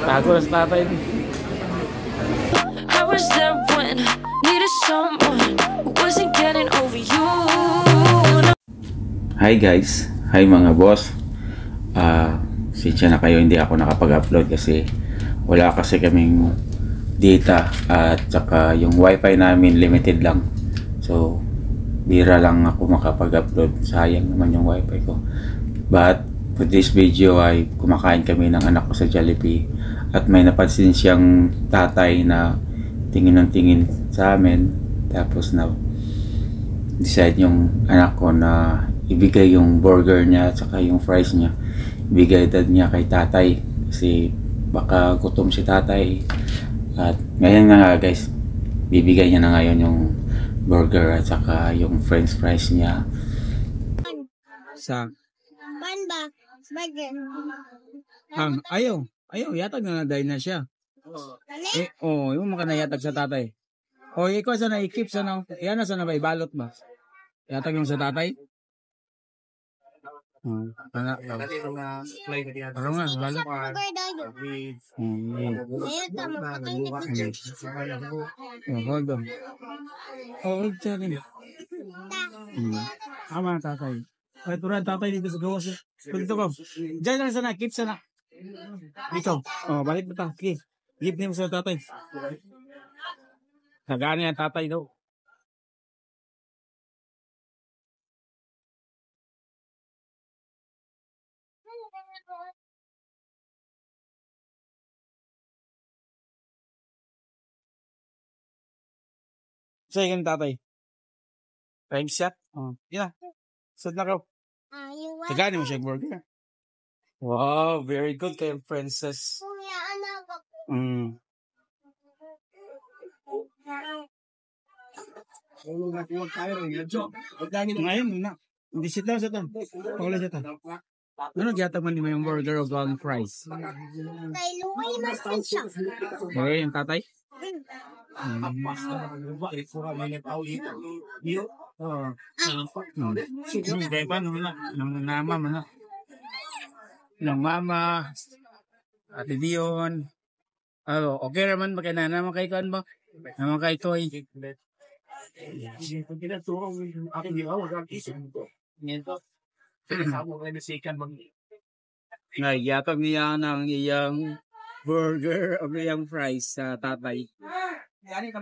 Tago na sa tatay. I was there when needed someone who wasn't getting over you. Hi guys, hi mga boss. Sensya na kayo, hindi ako nakapag-upload kasi wala kasi kaming data at saka yung wifi namin limited lang. So bira lang ako makapag-upload, sayang naman yung wifi ko. But for this video ay kumakain kami ng anak ko sa Jollibee at may napansin siyang tatay na tingin ng tingin sa amin, tapos na decide yung anak ko na ibigay yung burger niya at saka yung fries niya, ibigay dad niya kay tatay kasi baka gutom si tatay. At ngayon nga guys, bibigay niya na ngayon yung burger at saka yung french fries niya sa ayaw yatag na naday na siya. Yung mga nayatag sa tatay. Ikaw sana i-keep sana. Yan na sana ba ibalot ba? Yatag yung sa tatay. Parang nga balot. Hold on. Hold on. Ama tatay. Ay, turad tatay dito sa gawas. Dito ko. Diyan lang sana, keep sana. Dito. Balik mo ta. Okay. Give niyo sa tatay. Nagana yan tatay daw. Sa'yo yung tatay. Time shot. Yan. Sud na ka. Nagana mo siya yung burger. Wow, very good kayo, princess. Ngayon na. Hindi sit down. Pagula siya ta. Ano gyatag man ni yung burger of one fries? Okay, yung tatay? Ng mama Ate Dion. Okay naman magkana naman kay kan ba? Naman kay Toy. Nagyatag niya ng iyang burger o iyang fries sa tatay. Saluoy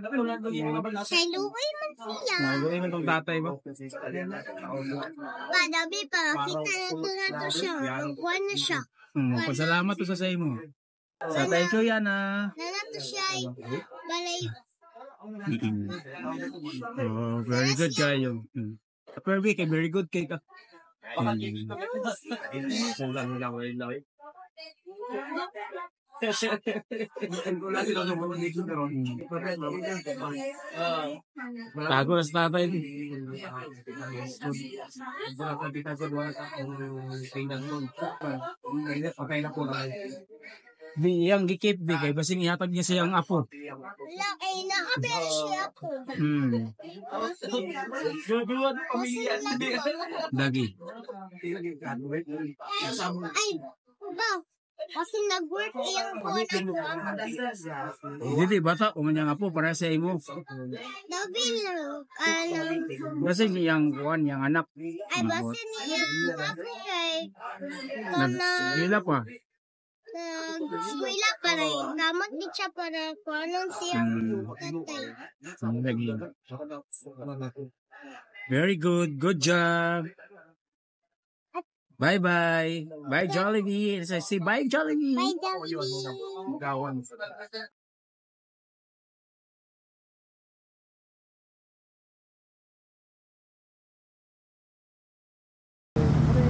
man siya. Saluoy man tong tatay ba? Padabi pa, kita na to siya. Kuhan na siya. Pasalamat to sa mo. Sa tayo ko yan Nanato siya balay. Very good kayo. Pervi kay very good kay ka. Tago na sa tatay. Yang gikip di kay basing ihatag niya siyang apo. Wala kay nakabel siya ako. Lagi. Ay, ba? Kasi nag-work yung phone ako. Hindi, bata, umanyang apo para sa imo. Dabi na, Kasi niyang kuhan, niyang anak. ay basi niya, ako kay, Hila pa. Nag-skwila para, kamot di siya para kung anong siyang tatay. Very good. Good job. Bye-bye. Bye, Jollibee. Say bye, Jollibee. Bye, Jollibee.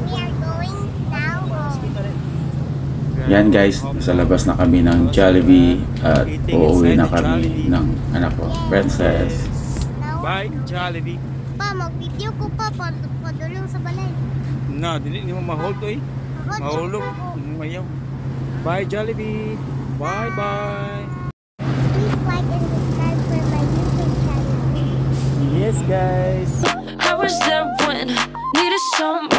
We are going now. Yan guys, sa labas na kami ng Jollibee at uuwi na kami ng anak ko, Princess. Bye, Jollibee. Pa, mag-video ko pa, padulong sa balay. No, dili mo ma-hold to eh. Mahulog. Mayaw. Bye, Jollibee. Bye-bye. Please like and subscribe for my YouTube channel. Yes, guys. I was there when needed someone